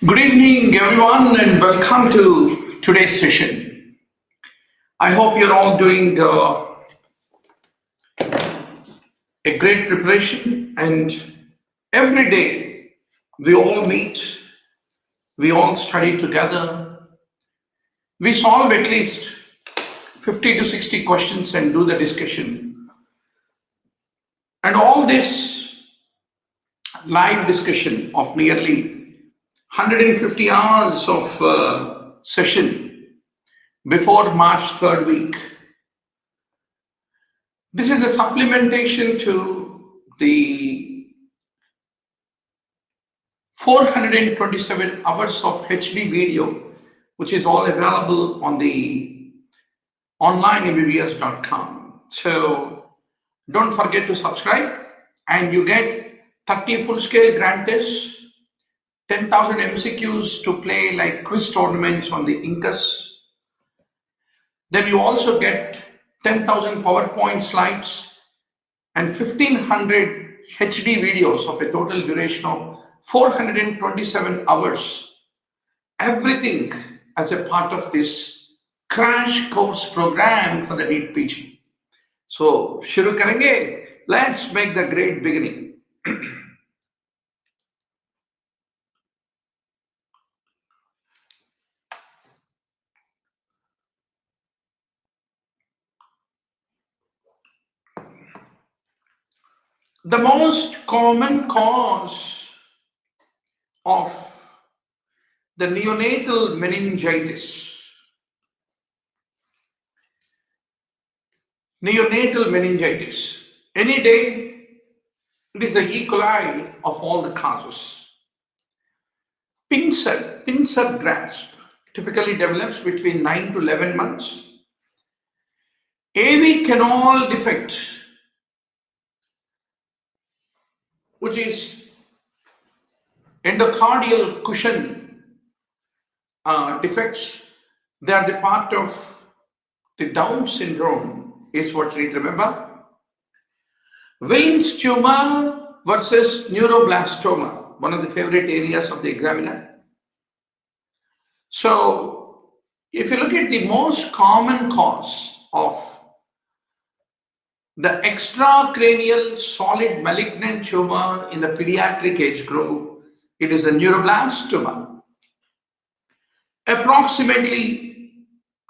Good evening, everyone, and welcome to today's session. I hope you're all doing a great preparation, and every day we all meet, we all study together, we solve at least 50 to 60 questions and do the discussion. And all this live discussion of nearly 150 hours of session before March 3rd week. This is a supplementation to the 427 hours of HD video, which is all available on the onlineMBBS.com. So don't forget to subscribe, and you get 30 full-scale grant tests, 10,000 MCQs to play like quiz tournaments on the Incus. Then you also get 10,000 PowerPoint slides and 1,500 HD videos of a total duration of 427 hours. Everything as a part of this crash course program for the NEET PG. So, shuru karenge. Let's make the great beginning. The most common cause of the neonatal meningitis. Neonatal meningitis. Any day, it is the E. coli of all the causes. Pincer grasp typically develops between 9 to 11 months. AV canal defect, which is endocardial cushion defects, they are the part of the Down syndrome, is what you need to remember. Wilms tumor versus neuroblastoma, one of the favorite areas of the examiner. So, if you look at the most common cause of the extracranial solid malignant tumor in the pediatric age group, it is the neuroblastoma. Approximately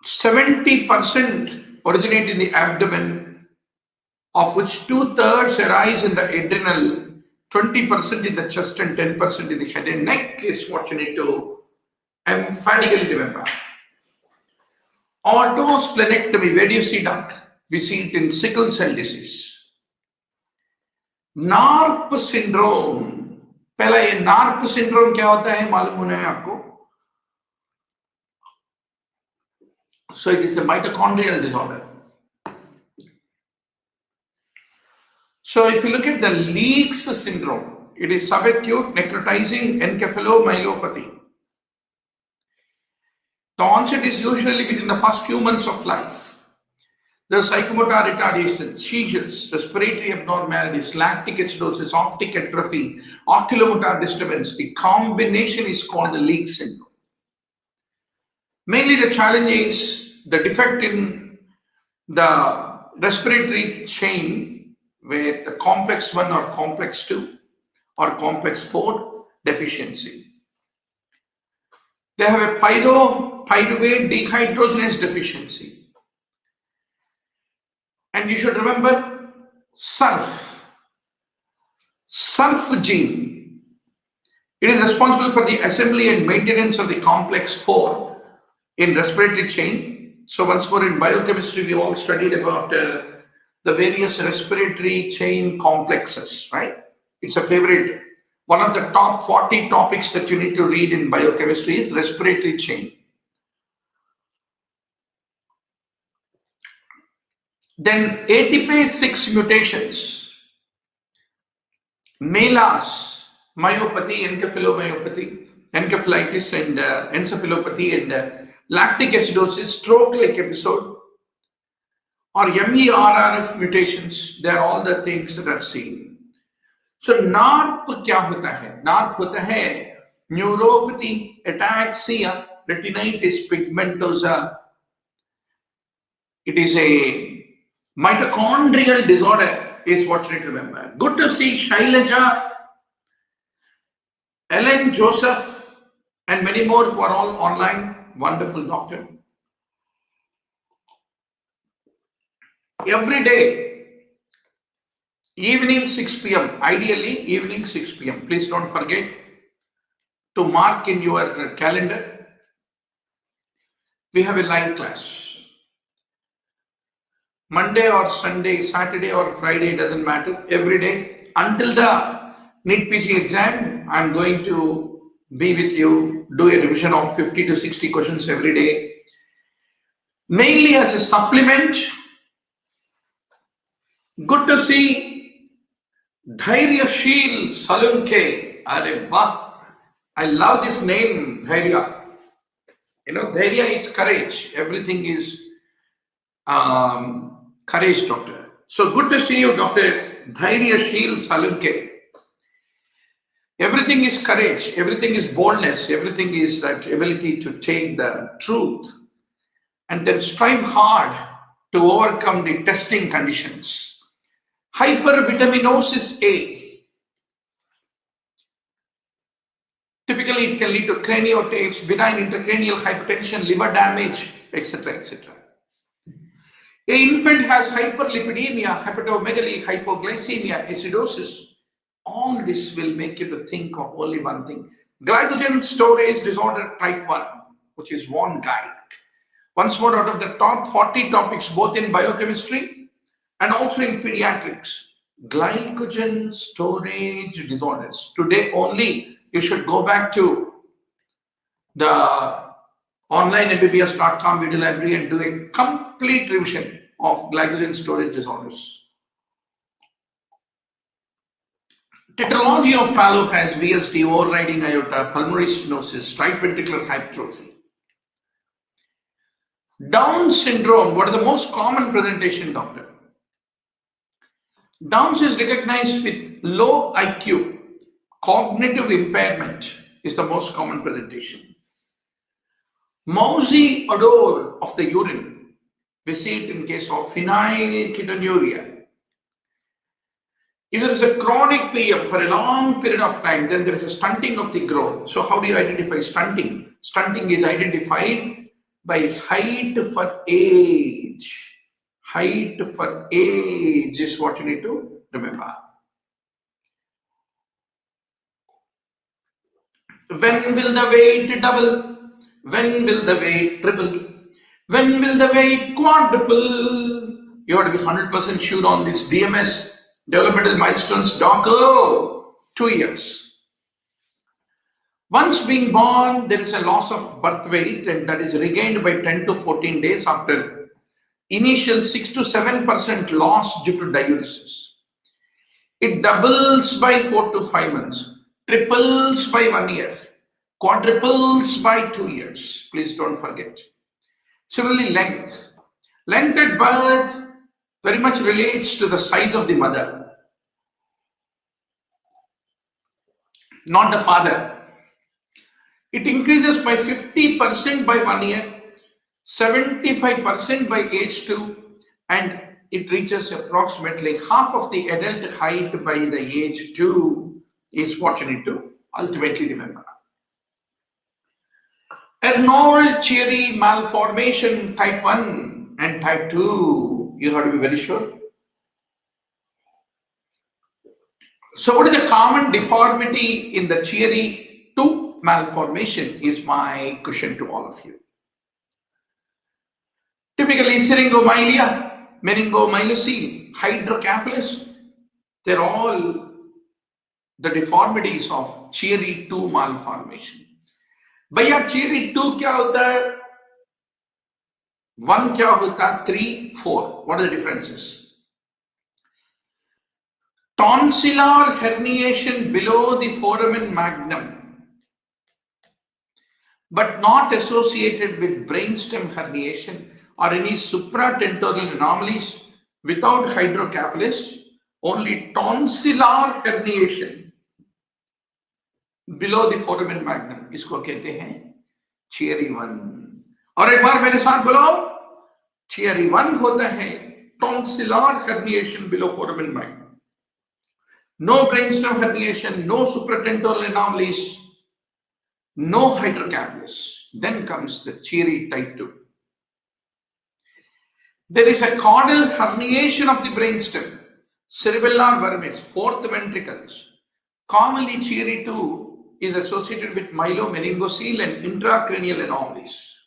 70% originate in the abdomen, of which 2/3 arise in the adrenal, 20% in the chest, and 10% in the head and neck is what you need to emphatically remember. Autosplenectomy, where do you see that? We see it in sickle cell disease. NARP syndrome. पहला ये NARP syndrome क्या होता है मालूम होना है आपको? So it is a mitochondrial disorder. So if you look at the Leaks syndrome, it is subacute necrotizing encephalomyelopathy. The onset is usually within the first few months of life. The psychomotor retardation, seizures, respiratory abnormalities, lactic acidosis, optic atrophy, oculomotor disturbance. The combination is called the Leak syndrome. Mainly the challenge is the defect in the respiratory chain, where the complex 1 or complex 2 or complex 4 deficiency. They have a pyruvate dehydrogenase deficiency. And you should remember SURF gene. It is responsible for the assembly and maintenance of the complex 4 in respiratory chain. So once more, in biochemistry, we all studied about the various respiratory chain complexes, right? It's a favorite. One of the top 40 topics that you need to read in biochemistry is respiratory chain. Then ATP 6 mutations, MELAS, myopathy, encephalitis, and encephalopathy, and lactic acidosis, stroke-like episode, or MERRF mutations, they are all the things that are seen. So NARP क्या होता है? NARP होता है neuropathy, ataxia, retinitis pigmentosa. It is a mitochondrial disorder, is what you need to remember. Good to see Shailaja, Ellen Joseph, and many more who are all online. Wonderful, doctor. Every day, evening 6 p.m. Ideally, evening 6 p.m. Please don't forget to mark in your calendar. We have a live class. Monday or Sunday, Saturday or Friday, doesn't matter. Every day until the NEET PG exam, I'm going to be with you, do a revision of 50 to 60 questions every day. Mainly as a supplement. Good to see Dhairyasheel Salunke. Are wow. I love this name, Dhairya. You know, Dhairya is courage. Everything is courage, doctor. So good to see you, Dr. Dhairyasheel Salunke. Everything is courage. Everything is boldness. Everything is that ability to take the truth and then strive hard to overcome the testing conditions. Hypervitaminosis A. Typically, it can lead to craniotapes, benign intracranial hypertension, liver damage, etc., etc. An infant has hyperlipidemia, hepatomegaly, hypoglycemia, acidosis. All this will make you to think of only one thing. Glycogen storage disorder type 1, which is one guide. Once more, out of the top 40 topics, both in biochemistry and also in pediatrics, glycogen storage disorders. Today only, you should go back to the onlineMBBS.com video library and do a complete revision of glycogen storage disorders. Tetralogy of Fallot has VSD, overriding aorta, pulmonary stenosis, right ventricular hypertrophy. Down syndrome, what is the most common presentation, doctor? Down's is recognized with low IQ. Cognitive impairment is the most common presentation. Mousy odor of the urine. We see it in case of phenylketonuria. If there is a chronic PM for a long period of time, then there is a stunting of the growth. So how do you identify stunting? Stunting is identified by height for age. Height for age is what you need to remember. When will the weight double? When will the weight triple? When will the weight quadruple? You have to be 100% sure on this DMS, developmental milestones, doctor. 2 years. Once being born, there is a loss of birth weight, and that is regained by 10 to 14 days after initial 6 to 7% loss due to diuresis. It doubles by 4 to 5 months, triples by 1 year, quadruples by 2 years. Please don't forget. Similarly, length. Length at birth very much relates to the size of the mother, not the father. It increases by 50% by 1 year, 75% by age 2, and it reaches approximately half of the adult height by the age 2 is what you need to ultimately remember. Arnold-Chiari malformation type 1 and type 2, you have to be very sure. So what is the common deformity in the Chiari 2 malformation is my question to all of you. Typically, syringomyelia, meningomyelocele, hydrocephalus, they're all the deformities of Chiari 2 malformation. भैया Chiari 2 क्या होता है, 1 क्या होता है, 3, 4, what are the differences? Tonsillar herniation below the foramen magnum, but not associated with brainstem herniation or any supratentorial anomalies. Without hydrocephalus, only tonsillar herniation. Below the foramen magnum, इसको कहते हैं थियरी 1। और एक बार मेरे साथ बोलो, थियरी 1 होता है tonsillar herniation below foramen magnum. No brainstem herniation, no supratentorial anomalies, no hydrocephalus. Then comes the theory type 2. There is a caudal herniation of the brainstem, cerebellar vermis, fourth ventricles. Commonly, theory 2 is associated with myelomeningocele and intracranial anomalies.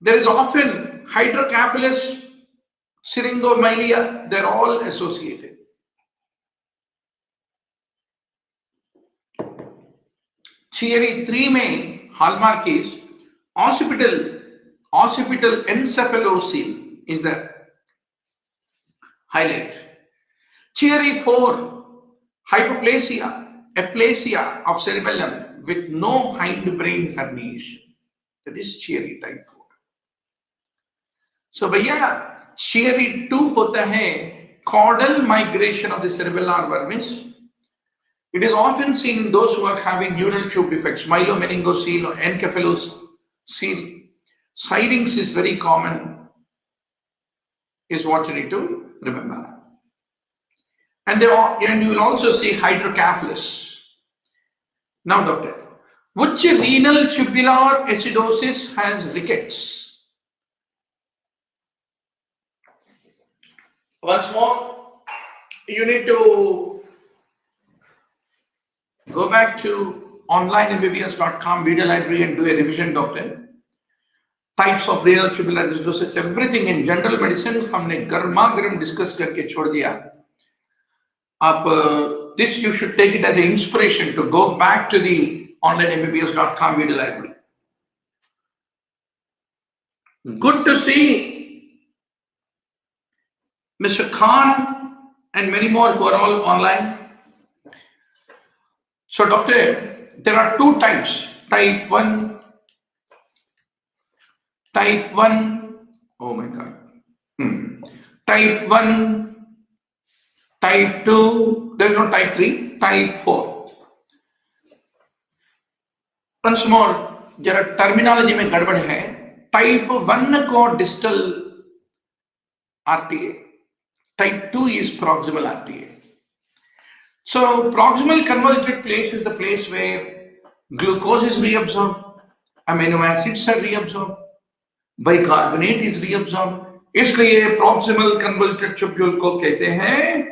There is often hydrocephalus, syringomyelia, they're all associated. Theory 3 में hallmark is occipital encephalocele is the highlight. Theory 4, hypoplasia, aplasia of cerebellum with no hindbrain herniation. That is theory type 4. So भैया theory 2 होता है caudal migration of the cerebellar vermis. It is often seen in those who are having neural tube defects, myelomeningocele or encephalocele. Syrinx is very common, is what you need to remember. And you will also see hydrocephalus. Now, doctor, which renal tubular acidosis has rickets? Once more, you need to go back to onlinembbs.com video library and do a revision, doctor. Types of renal tubular acidosis, everything in general medicine हमने गर्मा गर्म discuss करके छोड़ दिया. आप this you should take it as an inspiration to go back to the onlinembbs.com video library. Good to see Mr. Khan and many more who are all online. So, doctor, there are two types, type 1, oh my God, type 1, type 2, there is no type 3, type 4. Once more, जरा terminology में गड़बड़ है. Type 1 को distal RTA, type 2 is proximal RTA. So, proximal convoluted place is the place where glucose is reabsorbed, amino acids are reabsorbed, bicarbonate is reabsorbed. इसलिए proximal convoluted tubule को कहते हैं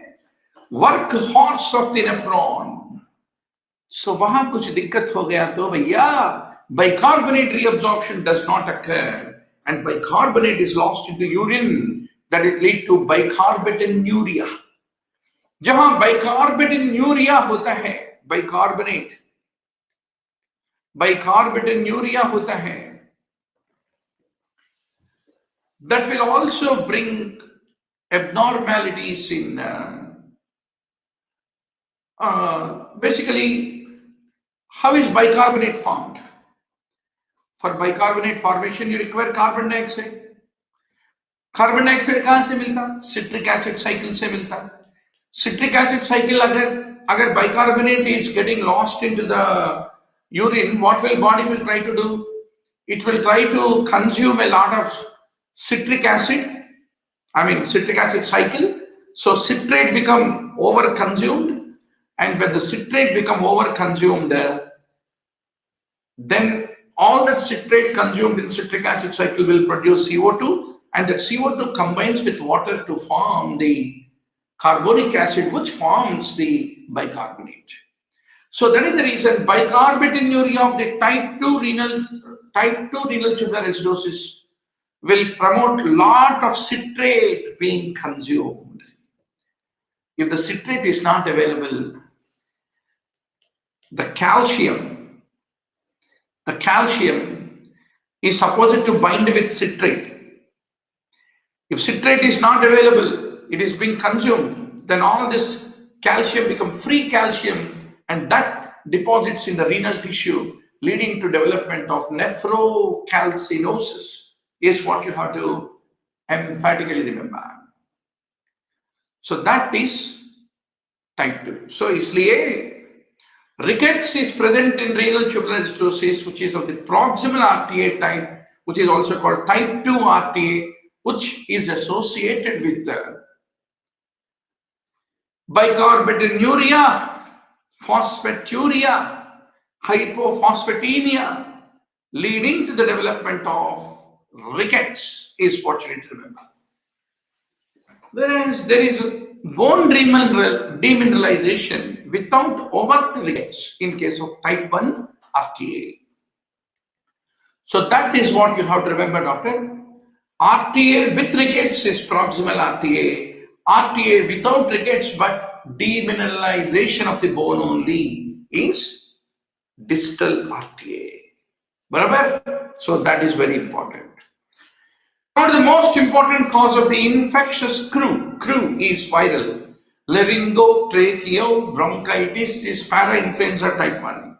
workhorse of the nephron. So, वहां कुछ दिक्कत हो गया तो भैया bicarbonate reabsorption does not occur, and bicarbonate is lost in the urine. That is lead to bicarbonaturia. जहां बाइकार्बोनेटूरिया होता है, बाइकार्बोनेटूरिया होता है, that will also bring abnormalities in basically how is bicarbonate formed? For bicarbonate formation you require carbon dioxide. Carbon dioxide कहां से मिलता? Citric acid cycle से मिलता. Citric acid cycle अगर bicarbonate is getting lost into the urine, what will body will try to do? It will try to consume a lot of citric acid. Citric acid cycle. So citrate become over consumed, and when the citrate become over consumed, then all that citrate consumed in citric acid cycle will produce CO2, and that CO2 combines with water to form the carbonic acid, which forms the bicarbonate. So that is the reason bicarbonaturia of the type 2 renal tubular acidosis will promote lot of citrate being consumed. If the citrate is not available, the calcium is supposed to bind with citrate. If citrate is not available, it is being consumed, then all this calcium becomes free calcium, and that deposits in the renal tissue, leading to development of nephrocalcinosis, is what you have to emphatically remember. So that is type 2. So इसलिए Rickets is present in renal tubular stenosis, which is of the proximal RTA type, which is also called type 2 RTA, which is associated with bicarbonate, phosphaturia, hypophosphatemia, leading to the development of rickets, is what you need to remember. Whereas there is a bone demineralization without overt rickets in case of type 1 RTA. So that is what you have to remember, doctor. RTA with rickets is proximal RTA. RTA without rickets but demineralization of the bone only is distal RTA. Barabar? So that is very important. Now the most important cause of the infectious croup is viral. Laryngotracheobronchitis is parainfluenza type 1.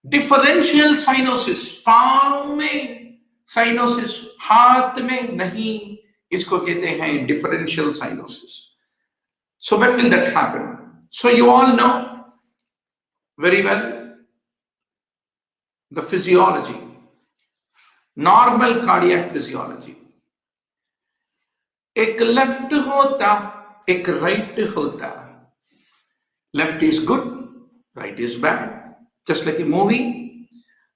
Differential cyanosis, पाँव में cyanosis, हाथ में नहीं, इसको कहते हैं differential cyanosis. So when will that happen? So you all know very well the physiology, normal cardiac physiology. एक left होता, एक राइट होता. Left is good, right is bad. Just like a movie,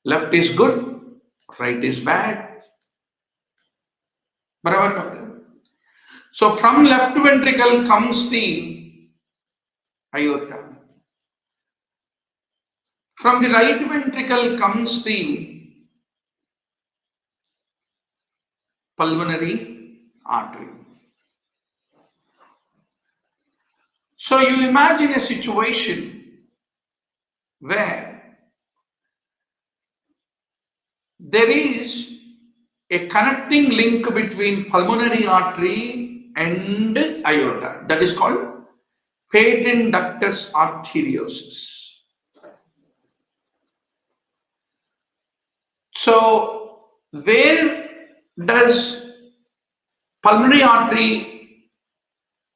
left is good, right is bad. Barabar, doctor? So from left ventricle comes the aorta. From the right ventricle comes the pulmonary artery. So you imagine a situation where there is a connecting link between pulmonary artery and aorta. That is called patent ductus arteriosus. So where does pulmonary artery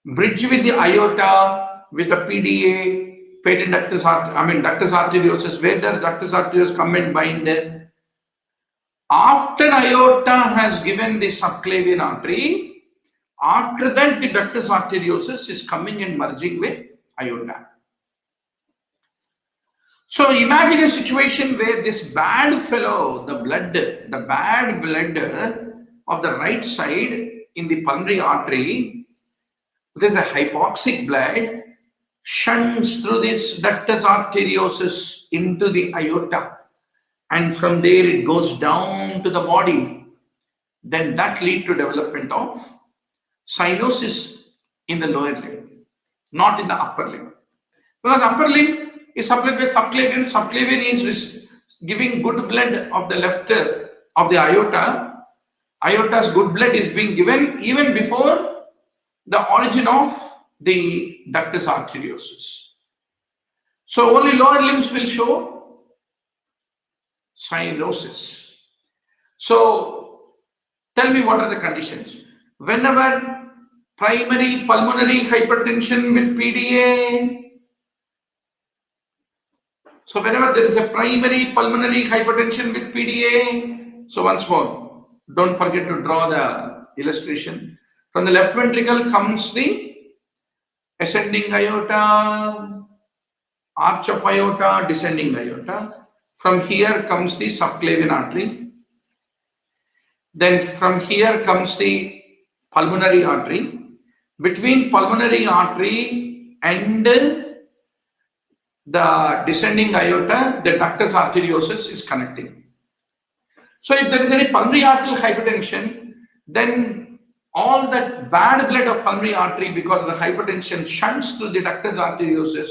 bridge with the aorta with the PDA, patent ductus arteriosus? Where does ductus arteriosus come and bind? After aorta has given the subclavian artery, after that the ductus arteriosus is coming and merging with aorta. So imagine a situation where this bad fellow, the bad blood of the right side in the pulmonary artery, which is a hypoxic blood, shuns through this ductus arteriosus into the aorta. And from there it goes down to the body. Then that leads to development of cyanosis in the lower limb, not in the upper limb. Because upper limb is supplied by subclavian. Subclavian is giving good blood of the left of the aorta. Aorta's good blood is being given even before the origin of the ductus arteriosus. So only lower limbs will show cyanosis. So tell me, what are the conditions? Whenever primary pulmonary hypertension with PDA, so whenever there is a primary pulmonary hypertension with PDA, so once more, don't forget to draw the illustration. From the left ventricle comes the ascending aorta, arch of aorta, descending aorta. From here comes the subclavian artery. Then from here comes the pulmonary artery. Between pulmonary artery and the descending aorta, the ductus arteriosus is connecting. So if there is any pulmonary arterial hypertension, then all that bad blood of pulmonary artery, because of the hypertension, shunts through the ductus arteriosus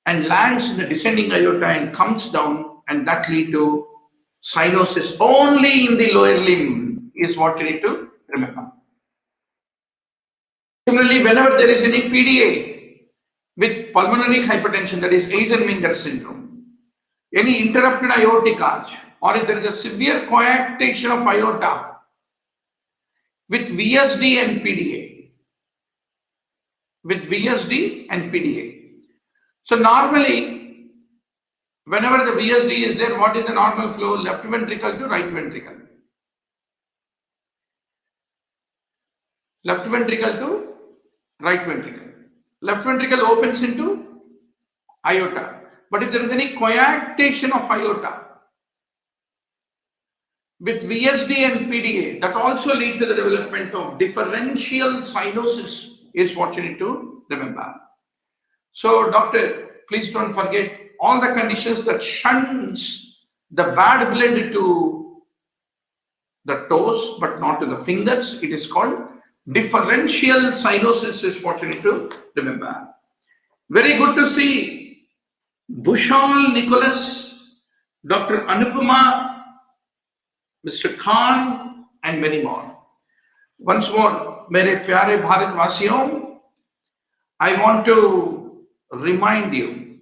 and lands in the descending aorta and comes down, and that leads to cyanosis only in the lower limb, is what you need to remember. Similarly, whenever there is any PDA with pulmonary hypertension, that is Eisenmenger syndrome, any interrupted aortic arch, or if there is a severe coarctation of aorta with VSD and PDA, So normally Whenever the VSD is there, what is the normal flow? Left ventricle to right ventricle. Left ventricle to right ventricle. Left ventricle opens into aorta. But if there is any coarctation of aorta with VSD and PDA, that also lead to the development of differential cyanosis is what you need to remember. So, doctor, please don't forget all the conditions that shunts the bad blood to the toes but not to the fingers. It is called differential cyanosis is what you need to remember. Very good to see Bushal Nicholas, Dr. Anupama, Mr. Khan, and many more. Once more, mere pyare Bharatwasiyon, I want to remind you,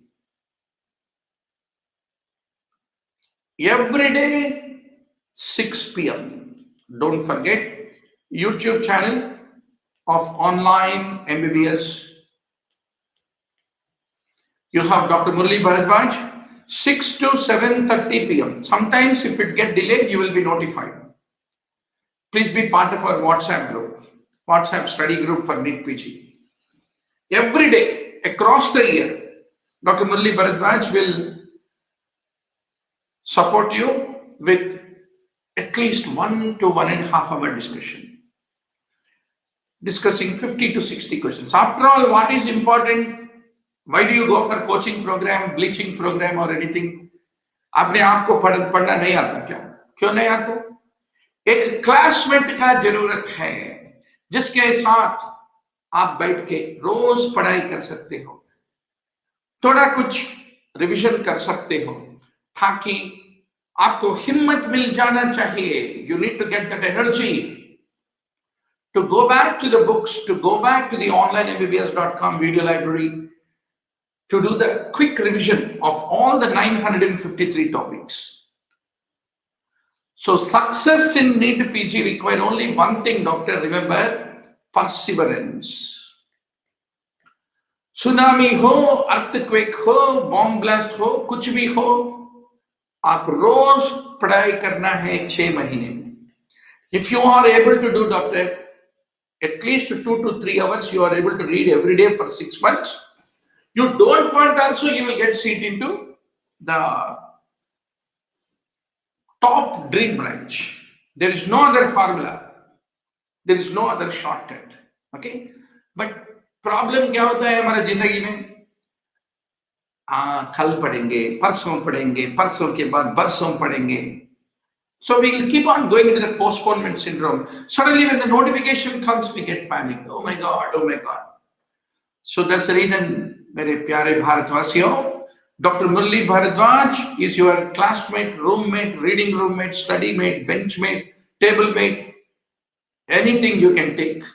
every day 6 p.m. don't forget YouTube channel of online MBBS. You have Dr. Murali Bharadwaz, 6 to 7:30 p.m. Sometimes if it get delayed, you will be notified. Please be part of our WhatsApp group, WhatsApp study group for NEET PG. Every day, across the year, Dr. Murali Bharadwaz will support you with at least 1 to 1.5 hour discussion, discussing 50 to 60 questions. After all, what is important? Why do you go for coaching program, bleaching program or anything? आपने आपको पढ़ना नहीं आता क्या? क्यों नहीं आता? एक क्लासमेट का जरूरत है जिसके साथ आप बैठ के रोज पढ़ाई कर सकते हो, थोड़ा कुछ रिवीजन कर सकते हो, ताकि आपको हिम्मत मिल जाना चाहिए. You need to get that energy to go back to the books, to go back to the online mbbs.com video library, to do the quick revision of all the 953 topics. So success in NEET PG require only one thing, doctor. Remember, perseverance. Tsunami ho, earthquake ho, bomb blast ho, kuch bhi ho, aap roz padhai karna hai 6 mahine. If you are able to do, doctor, at least 2 to 3 hours, you are able to read every day for 6 months. You don't want also, you will get seat into the top dream branch. There is no other formula. There is no other shortcut. Okay? But problem क्या होता है हमारे जिंदगी में? कल पढ़ेंगे, परसों के बाद बरसों पढ़ेंगे. So we will keep on going into the postponement syndrome. Suddenly when the notification comes, we get panicked. Oh my God, oh my God. So that's the reason, मेरे प्यारे भारतवासियों, Dr. Murali Bharadwaz is your classmate, roommate, reading roommate, study mate, bench mate, table mate, anything you can take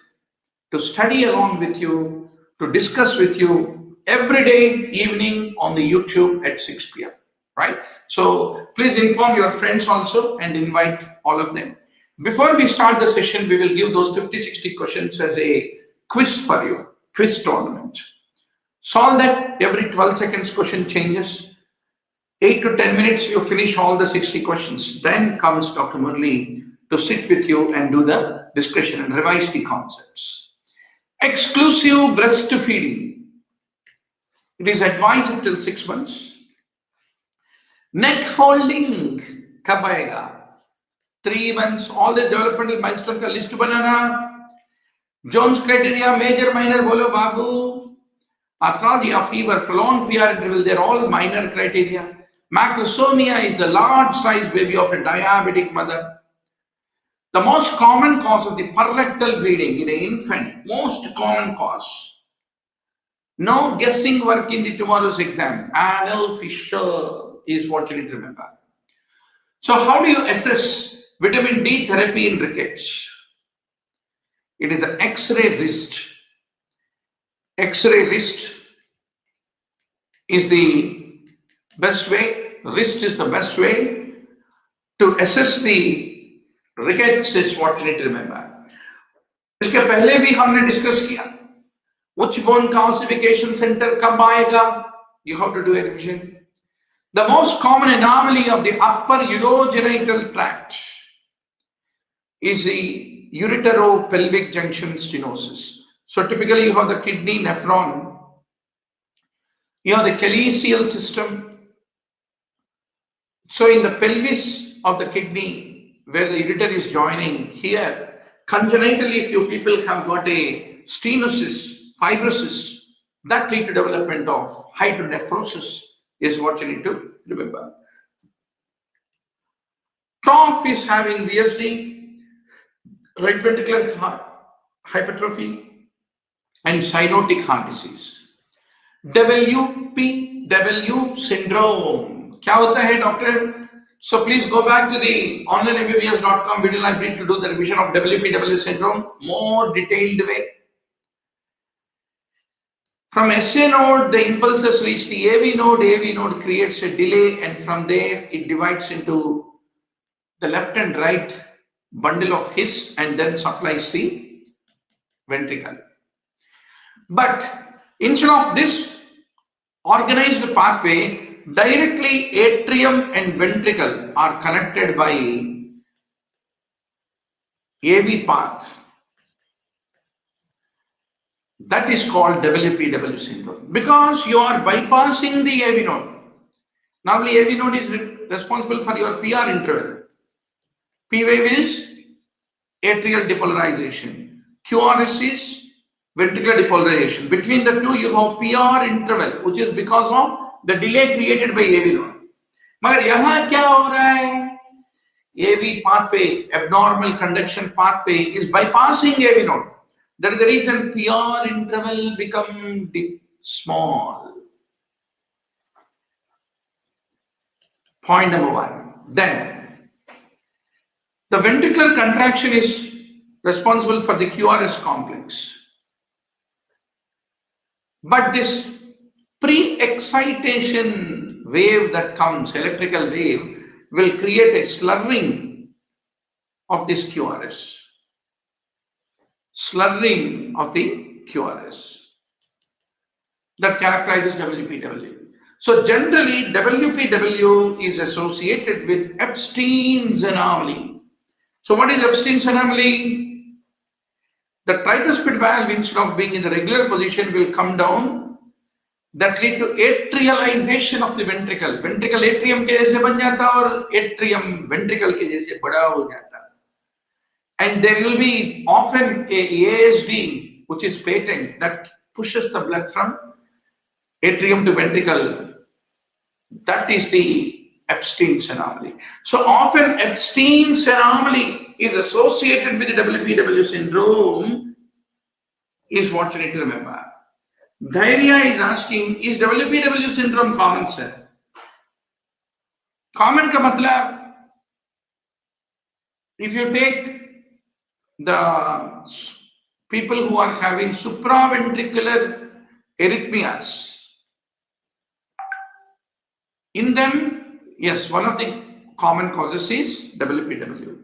to study along with you, to discuss with you every day, evening on the YouTube at 6 p.m. Right? So please inform your friends also and invite all of them. Before we start the session, we will give those 50-60 questions as a quiz for you, quiz tournament. Solve that. Every 12 seconds question changes. 8 to 10 minutes, you finish all the 60 questions. Then comes Dr. Murali to sit with you and do the discussion and revise the concepts. Exclusive breastfeeding. It is advised till 6 months. Neck holding कब आएगा? 3 months. All this developmental milestone का list बनाना. Jones criteria, major, minor बोलो बाबू. Arthralgia, fever, prolonged PR interval, they're all minor criteria. Macrosomia is the large size baby of a diabetic mother. The most common cause of the perrectal bleeding in an infant, most common cause. No guessing work in the tomorrow's exam. Anal fissure is what you need to remember. So how do you assess vitamin D therapy in rickets? It is the X-ray wrist. X-ray wrist is the best way. Wrist is the best way to assess the rickets is what you need to remember. इसके पहले भी हमने discuss किया. Which bone calcification center कब आएगा? You have to do a revision. The most common anomaly of the upper urogenital tract is the ureteropelvic junction stenosis. So typically you have the kidney nephron, you have the calyceal system. So in the pelvis of the kidney, where the ureter is joining here, congenitally few people have got a stenosis, fibrosis, that lead to development of hydronephrosis is what you need to remember. TOF is having VSD, right ventricular hypertrophy, and cyanotic heart disease. WPW syndrome. क्या होता है doctor? So please go back to the onlinemmbbs.com video library to do the revision of WPW syndrome more detailed way. From SA node, the impulses reach the AV node. AV node creates a delay, and from there it divides into the left and right bundle of His and then supplies the ventricle. But instead of this organized pathway, directly atrium and ventricle are connected by AV path. That is called WPW syndrome because you are bypassing the AV node. Normally AV node is responsible for your PR interval. P wave is atrial depolarization. QRS is ventricular depolarization. Between the two, you have PR interval, which is because of the delay created by AV node. मगर यहाँ क्या हो रहा है? AV pathway, abnormal conduction pathway, is bypassing AV node. That is the reason PR interval become small. Point number one. Then the ventricular contraction is responsible for the QRS complex. But this pre-excitation wave that comes, electrical wave, will create a slurring of this QRS. Slurring of the QRS. That characterizes WPW. So generally, WPW is associated with Abstinence Anomaly. So what is Abstinence Anomaly? The tricuspid valve, instead of being in the regular position, will come down. That lead to atrialization of the ventricle. Ventricle atrium के जैसे बन जाता और atrium ventricle के जैसे बड़ा हो जाता. And there will be often a ASD, which is patent, that pushes the blood from atrium to ventricle. That is the Abstinence anomaly. So often Abstinence anomaly is associated with the WPW syndrome is what you need to remember. Dhairya is asking, is WPW syndrome common, sir? Common ka matlab, if you take the people who are having supraventricular arrhythmias, in them, yes, one of the common causes is WPW.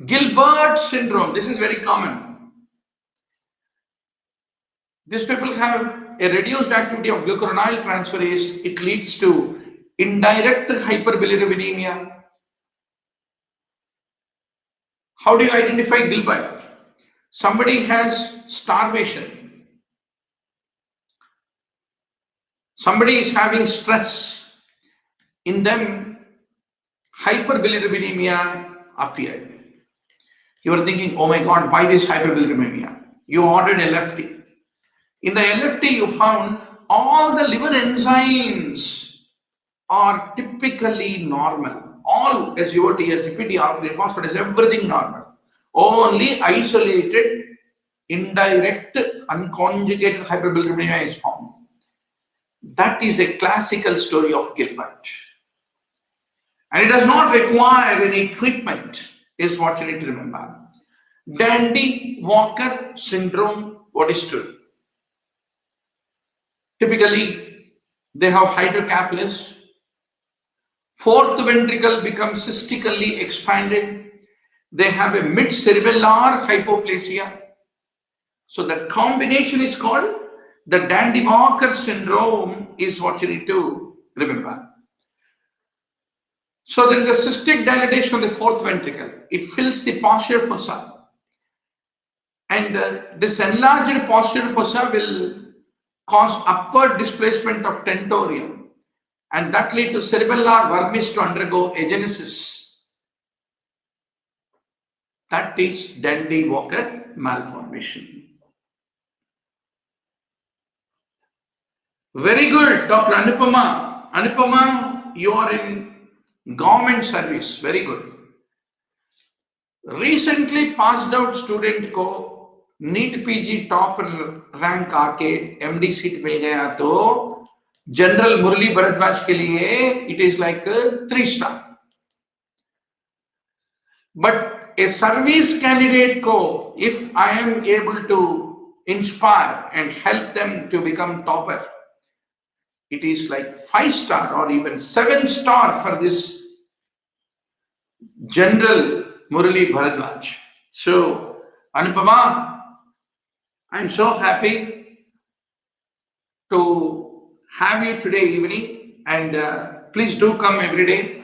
Gilbert syndrome, this is very common. These people have a reduced activity of glucuronide transferase. It leads to indirect hyperbilirubinemia. How do you identify Gilbert? Somebody has starvation. Somebody is having stress. In them, hyperbilirubinemia appeared. You are thinking, oh my God, why this hyperbilirubinemia? You ordered LFT. In the LFT, you found all the liver enzymes are typically normal. All SUOT, SGPT, alkaline phosphatase, everything normal. Only isolated, indirect, unconjugated hyperbilirubinemia is found. That is a classical story of Gilbert. And it does not require any treatment, is what you need to remember. Dandy-Walker syndrome, what is true? Typically, they have hydrocephalus. Fourth ventricle becomes cystically expanded. They have a mid-cerebellar hypoplasia. So that combination is called the Dandy-Walker syndrome is what you need to remember. So there is a cystic dilatation of the fourth ventricle. It fills the posterior fossa. And this enlarged posterior fossa will cause upward displacement of tentorium, and that lead to cerebellar vermis to undergo agenesis. That is Dandy-Walker malformation. Very good, Dr. Anupama. Anupama, you are in government service. Very good. Recently passed out student को NEET PG topper rank आके MD seat मिल गया तो general Murali Bhardwaj के लिए it is like 3 star. But a service candidate को if I am able to inspire and help them to become topper, it is like 5 star or even 7 star for this General Murali Bharadwaz. So, Anupama, I'm so happy to have you today evening, and please do come every day.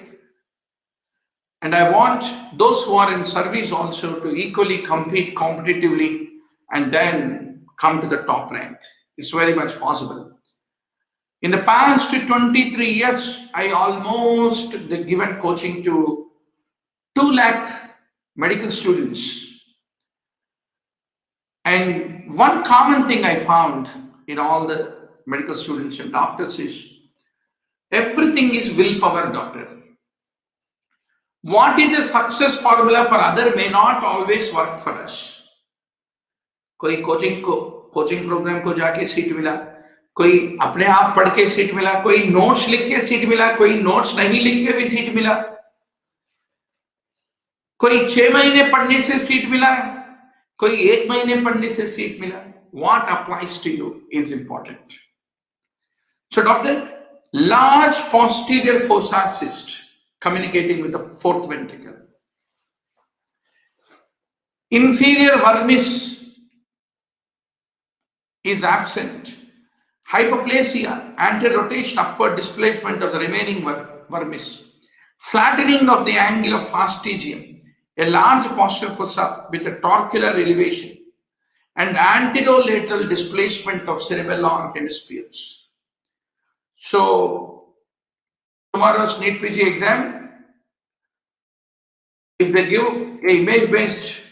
And I want those who are in service also to equally compete competitively and then come to the top rank. It's very much possible. In the past 23 years, I almost given coaching to 2 lakh medical students. And one common thing I found in all the medical students and doctors is everything is willpower, doctor. What is a success formula for other may not always work for us. कोई coaching program को जाके seat मिला, कोई अपने आप पढ़ के seat मिला, कोई नोट्स लिख के सीट मिला, कोई नोट्स नहीं लिख के भी सीट मिला, कोई 6 महीने पढ़ने से सीट मिला, कोई 1 महीने पढ़ने से सीट मिला. What applies to you is important. So doctor, large posterior fossa cyst communicating with the fourth ventricle. Inferior vermis is absent. Hypoplasia, anterotation, upward displacement of the remaining vermis, flattening of the angle of fastigium, a large posterior fossa with a torcular elevation, and anterolateral displacement of cerebellar hemispheres. So, tomorrow's NEET PG exam, if they give a image-based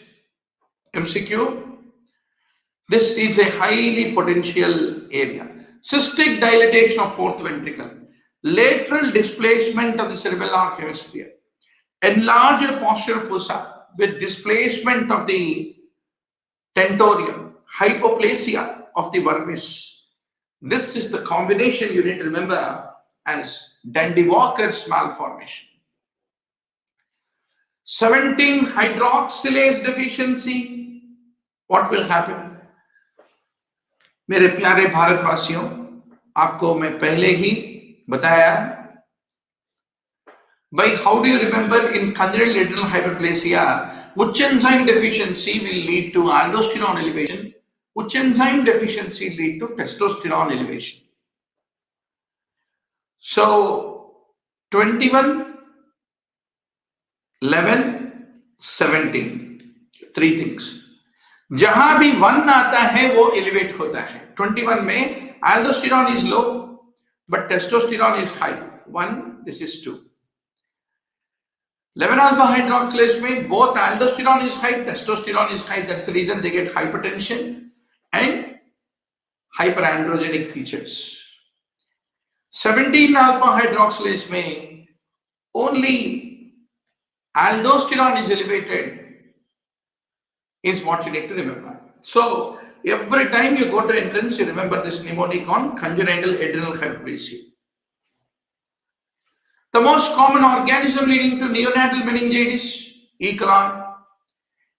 MCQ, this is a highly potential area. Cystic dilatation of fourth ventricle, lateral displacement of the cerebellar hemisphere, enlarged posterior fossa with displacement of the tentorium, hypoplasia of the vermis. This is the combination you need to remember as Dandy-Walker's malformation. 17 hydroxylase deficiency, what will happen? मेरे प्यारे भारतवासियों, आपको मैं पहले ही बताया. By how do you remember in congenital adrenal hyperplasia, which enzyme deficiency will lead to aldosterone elevation, which enzyme deficiency lead to testosterone elevation. So 21, 11, 17, 3 things. जहां भी 1 आता है वो एलिवेट होता है. 21 में aldosterone is low but testosterone is high. 1, this is 2. 11 alpha hydroxylase में both aldosterone is high, testosterone is high. That's the reason they get hypertension and hyperandrogenic features. 17 alpha hydroxylase में only aldosterone is elevated is what you need to remember. So every time you go to entrance, you remember this mnemonic on congenital adrenal hyperplasia. The most common organism leading to neonatal meningitis, E. coli,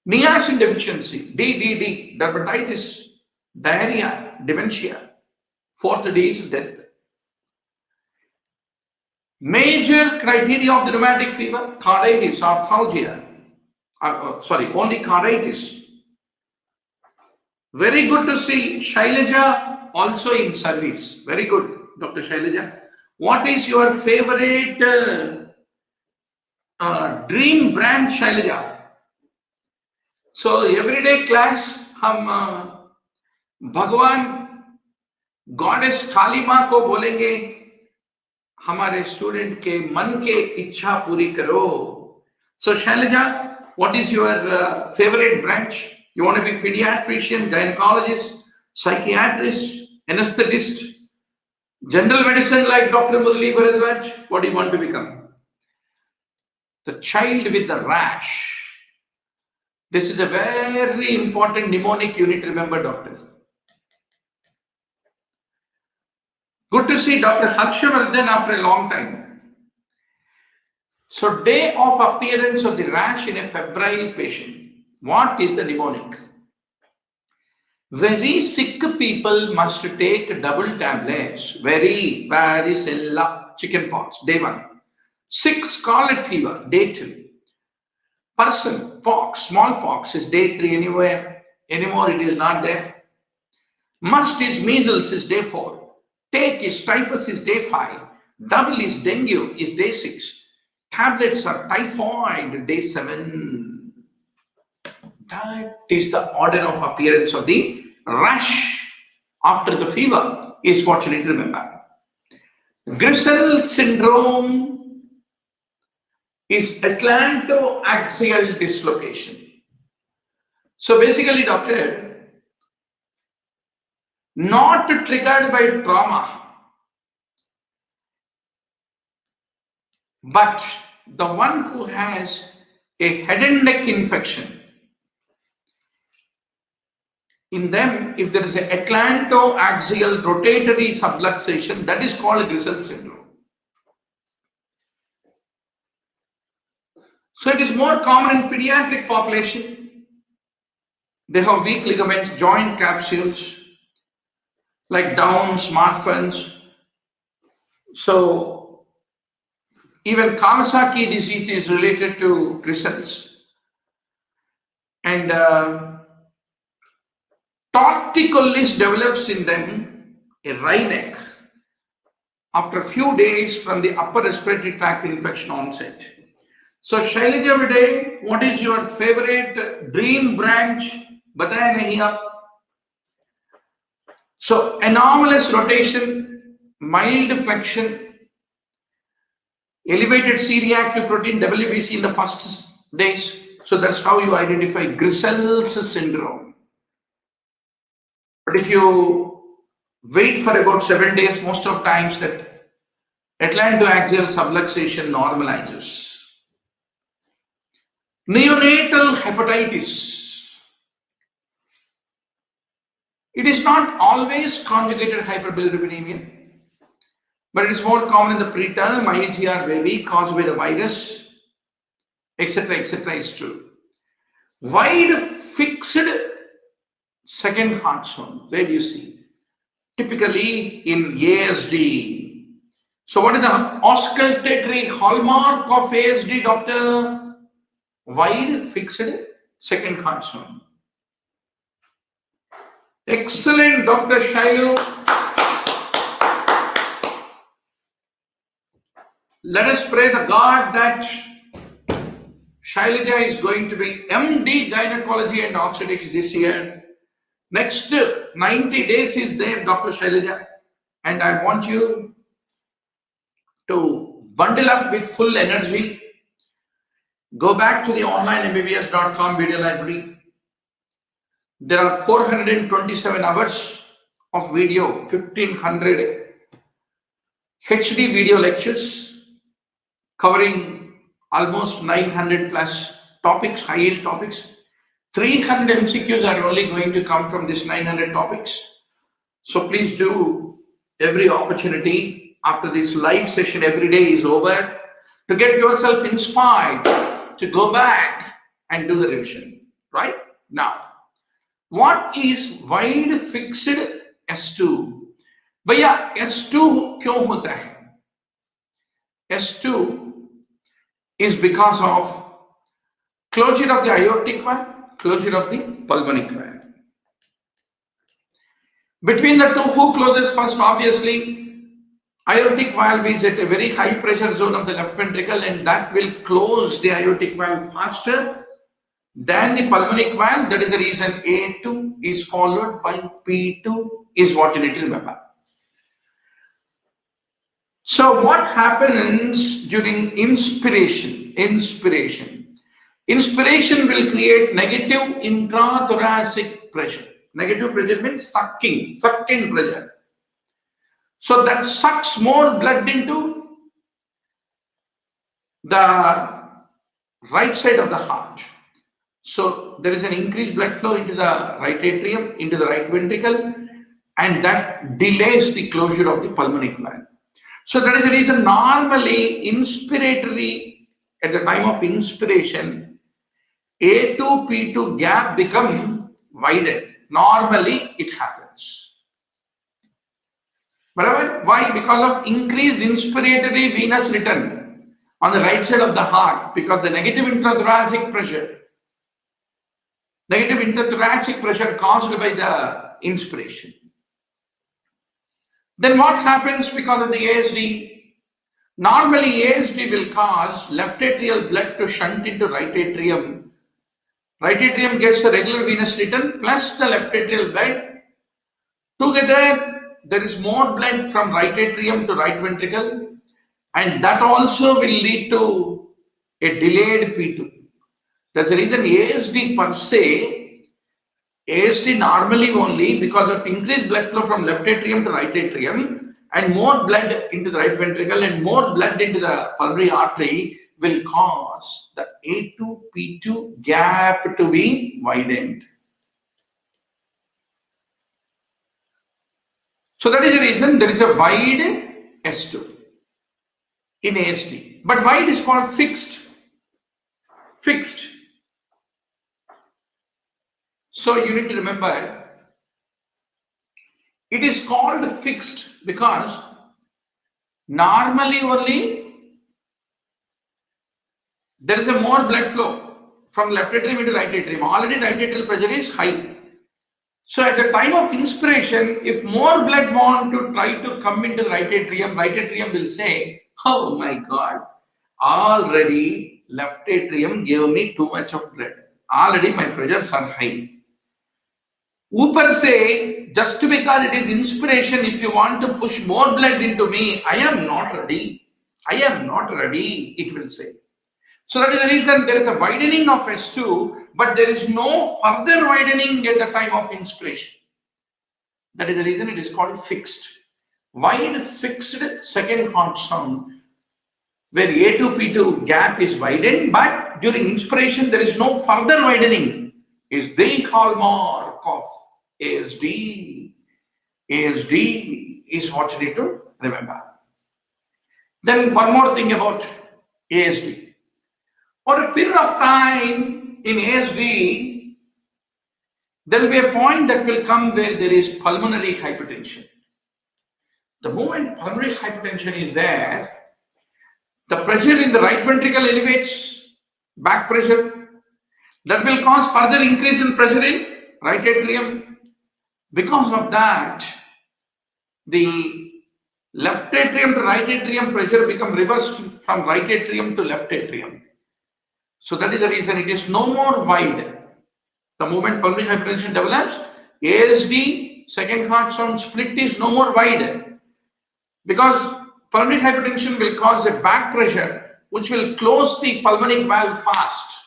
niacin deficiency, DDD, dermatitis, diarrhea, dementia. 4th D is death. Major criteria of the rheumatic fever, carditis, arthalgia. Only carditis. Very good to see Shailaja also in service. Very good, Dr. Shailaja. What is your favorite dream branch Shailaja. So everyday class हम भगवान goddess काली माँ को बोलेंगे हमारे student के मन के इच्छा पूरी करो. So Shailaja, what is your favorite branch? You want to be pediatrician, gynecologist, psychiatrist, anesthetist, general medicine like Dr. Murali Bharadwaz? What do you want to become? The child with the rash. This is a very important mnemonic you need to remember, doctor. Good to see Dr. Harshavardhan after a long time. So, day of appearance of the rash in a febrile patient. What is the mnemonic? Very sick people must take double tablets. Varicella chickenpox, day 1. Sick scarlet fever, day 2. Person, pox, smallpox is day 3 anymore it is not there. Must is measles is day 4. Take is typhus is day 5. Double is dengue is day 6. Tablets are typhoid day 7. That is the order of appearance of the rash after the fever is what you need to remember. Gristle Syndrome is atlantoaxial dislocation. So basically, doctor, not triggered by trauma, but the one who has a head and neck infection, in them, if there is an atlantoaxial rotatory subluxation, that is called Gristle syndrome. So it is more common in pediatric population. They have weak ligaments, joint capsules, like Downs, Marfan's. So even Kawasaki disease is related to gristles. And torticollis develops in them a wry neck after a few days from the upper respiratory tract infection onset. So Shailaja Viday, what is your favorite dream branch? Bataya nahi aap. So anomalous rotation, mild flexion, elevated C-reactive protein WBC in the first days. So that's how you identify Gristle syndrome. But if you wait for about 7 days, most of times that atlantoaxial subluxation normalizes. Neonatal hepatitis. It is not always conjugated hyperbilirubinemia, but it is more common in the preterm IGR baby caused by the virus, etc. is true. Wide fixed second heart zone. Where do you see? Typically in ASD. So what is the auscultatory hallmark of ASD, doctor? Wide fixed second heart zone. Excellent, Dr. Shailu. Let us pray the God that Shailaja is going to be MD Gynecology and Obstetrics this year. Next 90 days is there, Dr. Shailaja. And I want you to bundle up with full energy. Go back to the onlinemmbbs.com video library. There are 427 hours of video, 1500 HD video lectures covering almost 900 plus topics, high yield topics. 300 MCQs are only going to come from this 900 topics. So please do every opportunity after this live session every day is over to get yourself inspired to go back and do the revision, right? Now, what is wide fixed S2? Bhaiya, S2 क्यों होता है? S2 is because of closure of the aortic valve, closure of the pulmonic valve. Between the two, who closes first? Obviously, Aortic valve is at a very high pressure zone of the left ventricle, and that will close the aortic valve faster than the pulmonic valve. That is the reason A2 is followed by P2 is what you need to remember. So what happens during inspiration? Inspiration will create negative intrathoracic pressure. Negative pressure means sucking pressure. So that sucks more blood into the right side of the heart. So there is an increased blood flow into the right atrium, into the right ventricle, and that delays the closure of the pulmonic valve. So that is the reason normally inspiratory, at the time of inspiration, A2, P2 gap become widened. Normally it happens. But why? Because of increased inspiratory venous return on the right side of the heart, because the negative intrathoracic pressure caused by the inspiration. Then what happens because of the ASD? Normally ASD will cause left atrial blood to shunt into right atrium. Right atrium gets the regular venous return plus the left atrial blood. Together there is more blood from right atrium to right ventricle, and that also will lead to a delayed P2. That's the reason ASD per se, ASD normally only because of increased blood flow from left atrium to right atrium and more blood into the right ventricle and more blood into the pulmonary artery will cause the A2, P2 gap to be widened. So that is the reason there is a wide S2 in ASD. But why it is called fixed? Fixed. So you need to remember, it is called fixed because normally only there is a more blood flow from left atrium into right atrium. Already right atrial pressure is high. So at the time of inspiration, if more blood want to try to come into the right atrium will say, oh my God, already left atrium gave me too much of blood. Already my pressures are high. Upar say, just because it is inspiration, if you want to push more blood into me, I am not ready. I am not ready, it will say. So that is the reason there is a widening of S2, but there is no further widening at the time of inspiration. That is the reason it is called fixed. Wide fixed second heart sound, where A2, P2 gap is widened, but during inspiration there is no further widening, is the hallmark of ASD. ASD is what you need to remember. Then one more thing about ASD. For a period of time in ASD, there will be a point that will come where there is pulmonary hypertension. The moment pulmonary hypertension is there, the pressure in the right ventricle elevates, back pressure. That will cause further increase in pressure in right atrium. Because of that, the left atrium to right atrium pressure become reversed from right atrium to left atrium. So that is the reason it is no more wide. The moment pulmonary hypertension develops, ASD, second heart sound split is no more wide. Because pulmonary hypertension will cause a back pressure which will close the pulmonic valve fast.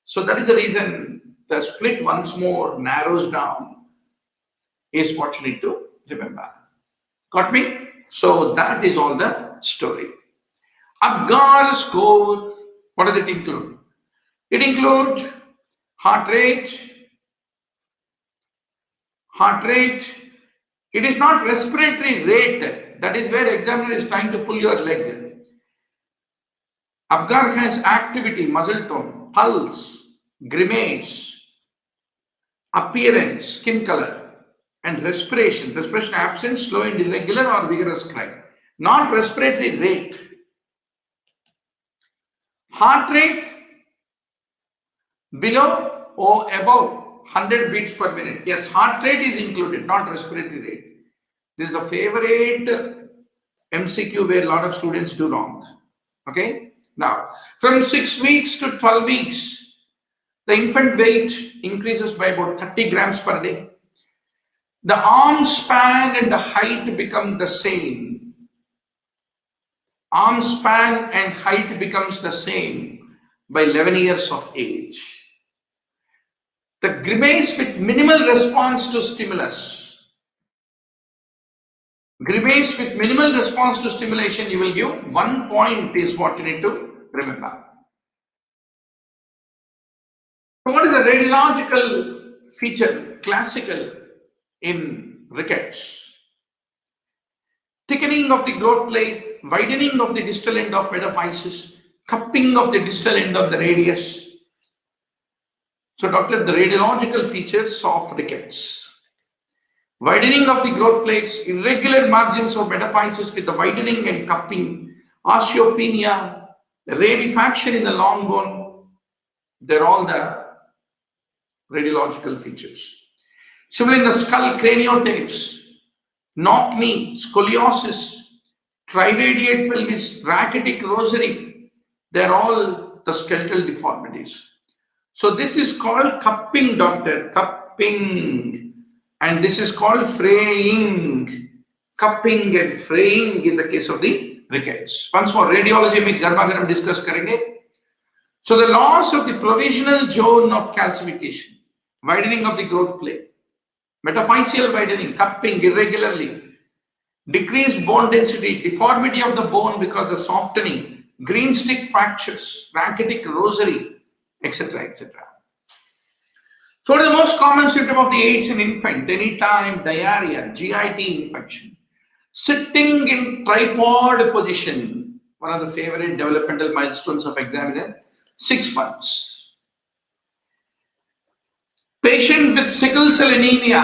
So that is the reason the split once more narrows down, is what you need to remember. Got me? So that is all the story. Apgar score, what does it include? It includes heart rate. It is not respiratory rate. That is where examiner is trying to pull your leg. Apgar has activity, muscle tone, pulse, grimace, appearance, skin color, and respiration. Respiration absent, slow and irregular, or vigorous cry. Not respiratory rate. Heart rate below or above 100 beats per minute. Yes, heart rate is included, not respiratory rate. This is the favorite MCQ where a lot of students do wrong. Okay. Now, from 6 weeks to 12 weeks, the infant weight increases by about 30 grams per day. The arm span and the height become the same. Arm span and height becomes the same by 11 years of age. The grimace with minimal response to stimulus. Grimace with minimal response to stimulation, you will give 1 point is what you need to remember. So what is the radiological feature classical in rickets? Thickening of the growth plate, widening of the distal end of metaphysis, cupping of the distal end of the radius. So doctor, the radiological features of rickets. Widening of the growth plates, irregular margins of metaphysis with the widening and cupping, osteopenia, rarefaction in the long bone, they're all the radiological features. Similarly, in the skull, craniotapes, knock knee, scoliosis, triradiate pelvis, rachitic rosary, they're all the skeletal deformities. So this is called cupping, doctor, cupping. And this is called fraying, cupping and fraying in the case of the rickets. Once more, radiology में गर्मा-गर्म discuss करेंगे. So the loss of the provisional zone of calcification, widening of the growth plate, metaphyseal widening, cupping irregularly, decreased bone density, deformity of the bone because of the softening, green stick fractures, rachitic rosary, etc., etc. So what is the most common symptom of the AIDS in infant? Anytime, diarrhea, GIT infection. Sitting in tripod position, one of the favorite developmental milestones of examiner, 6 months. Patient with sickle cell anemia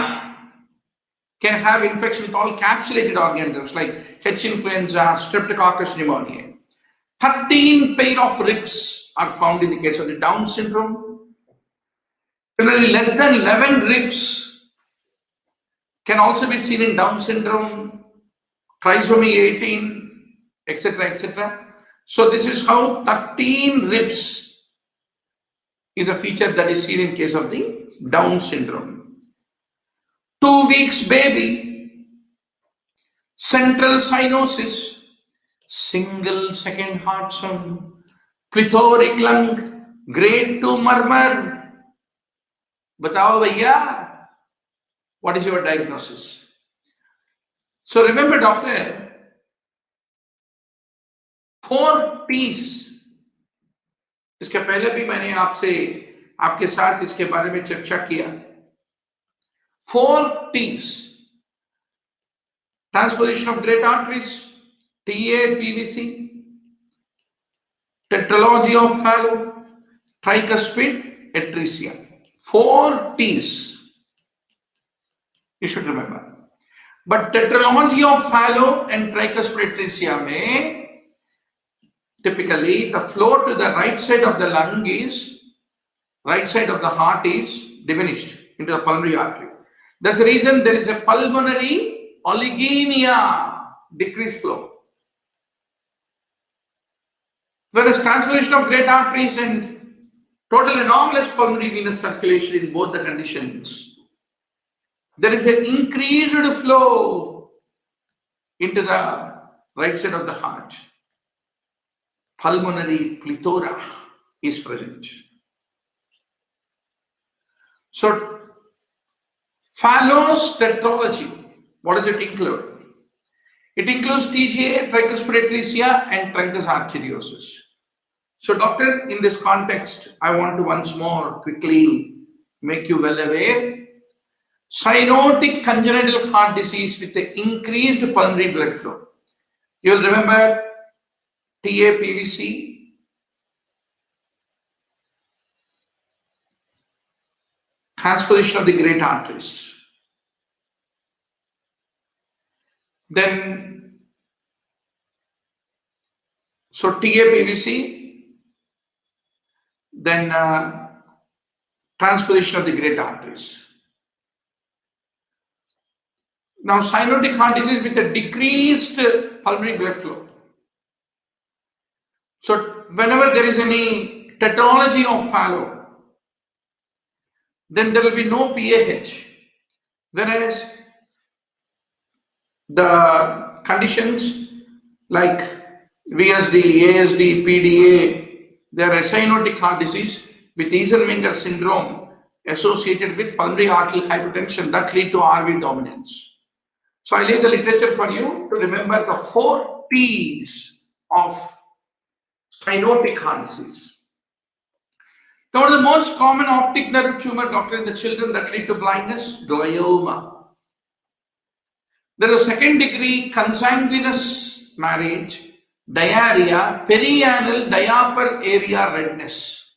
can have infection with all capsulated organisms like H. influenza, Streptococcus pneumoniae. 13 pair of ribs are found in the case of the Down syndrome. Similarly, less than 11 ribs can also be seen in Down syndrome, trisomy 18, etc., etc. So this is how 13 ribs is a feature that is seen in case of the Down syndrome. 2 weeks baby, central cyanosis, single second heart sound, plethoric lung, grade 2 murmur. Batao bhaiya, what is your diagnosis? So remember, doctor, 4 T's. इसके पहले भी मैंने आपके साथ इसके बारे में चर्चा किया. 4 T's. Transposition of great arteries, TA, PVC, tetralogy of fallow, tricuspid atresia. 4 T's. You should remember. But tetralogy of fallow and tricuspid atresia may typically the flow to the right side of the lung is, right side of the heart is diminished into the pulmonary artery. That's the reason there is a pulmonary oligemia, decreased flow. Whereas transposition of great arteries and total anomalous pulmonary venous circulation in both the conditions, there is an increased flow into the right side of the heart. Pulmonary plethora is present. So, Fallow's tetralogy, what does it include? It includes TGA, tricuspid atresia, and truncus arteriosus. So, doctor, in this context, I want to once more quickly make you well aware. Cyanotic congenital heart disease with the increased pulmonary blood flow. You will remember TA, PVC, transposition of the great arteries. Then, so TA, PVC, then transposition of the great arteries. Now, cyanotic heart disease with a decreased pulmonary blood flow. So, whenever there is any tetralogy of fallow, then there will be no PAH. Whereas the conditions like VSD, ASD, PDA, they are a cyanotic heart disease with Eisenmenger syndrome associated with pulmonary arterial hypertension that lead to RV dominance. So I leave the literature for you to remember the 4 P's of cyanotic heart disease. Now, the most common optic nerve tumor, doctor, in the children that lead to blindness, glioma. There is a second degree consanguineous marriage, diarrhea, perianal diaper area redness.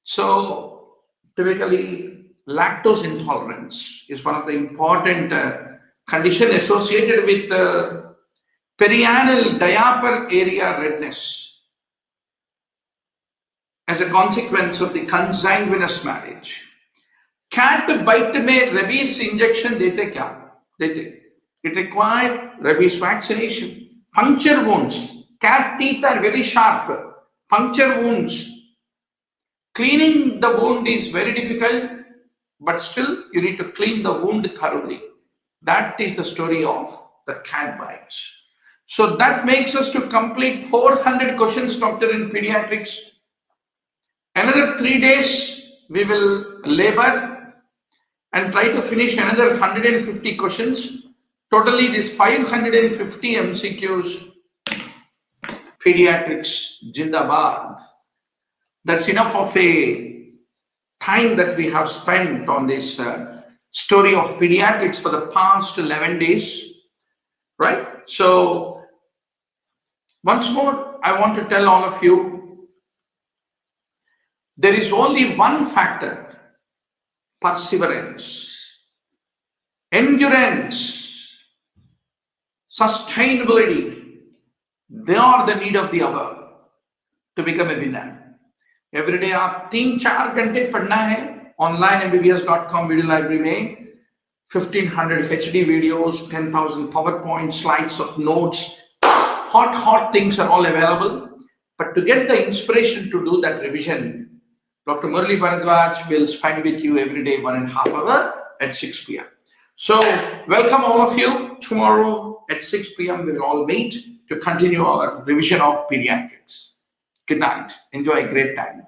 So, typically, lactose intolerance is one of the important condition associated with perianal diaper area redness as a consequence of the consanguineous marriage. Cat bite में rabies injection देते क्या? देते. It required rabies vaccination. Puncture wounds. Cat teeth are very sharp. Puncture wounds. Cleaning the wound is very difficult, but still you need to clean the wound thoroughly. That is the story of the cat bites. So that makes us to complete 400 questions, doctor, in pediatrics. Another 3 days we will labor and try to finish another 150 questions. Totally this 550 MCQs. Pediatrics, Jindabad. That's enough of a time that we have spent on this story of pediatrics for the past 11 days, right? So once more, I want to tell all of you, there is only one factor: perseverance, endurance, sustainability. They are the need of the hour to become a winner. Every day आप 3-4 घंटे पढ़ना है online mbbs.com video library में 1500 HD videos, 10,000 PowerPoint slides of notes. Hot things are all available. But to get the inspiration to do that revision, Dr. Murali Bharadwaz will spend with you every day 1.5 hours at 6 p.m. So welcome all of you. Tomorrow at 6 p.m. we will all meet to continue our revision of pediatrics. Good night. Enjoy a great time.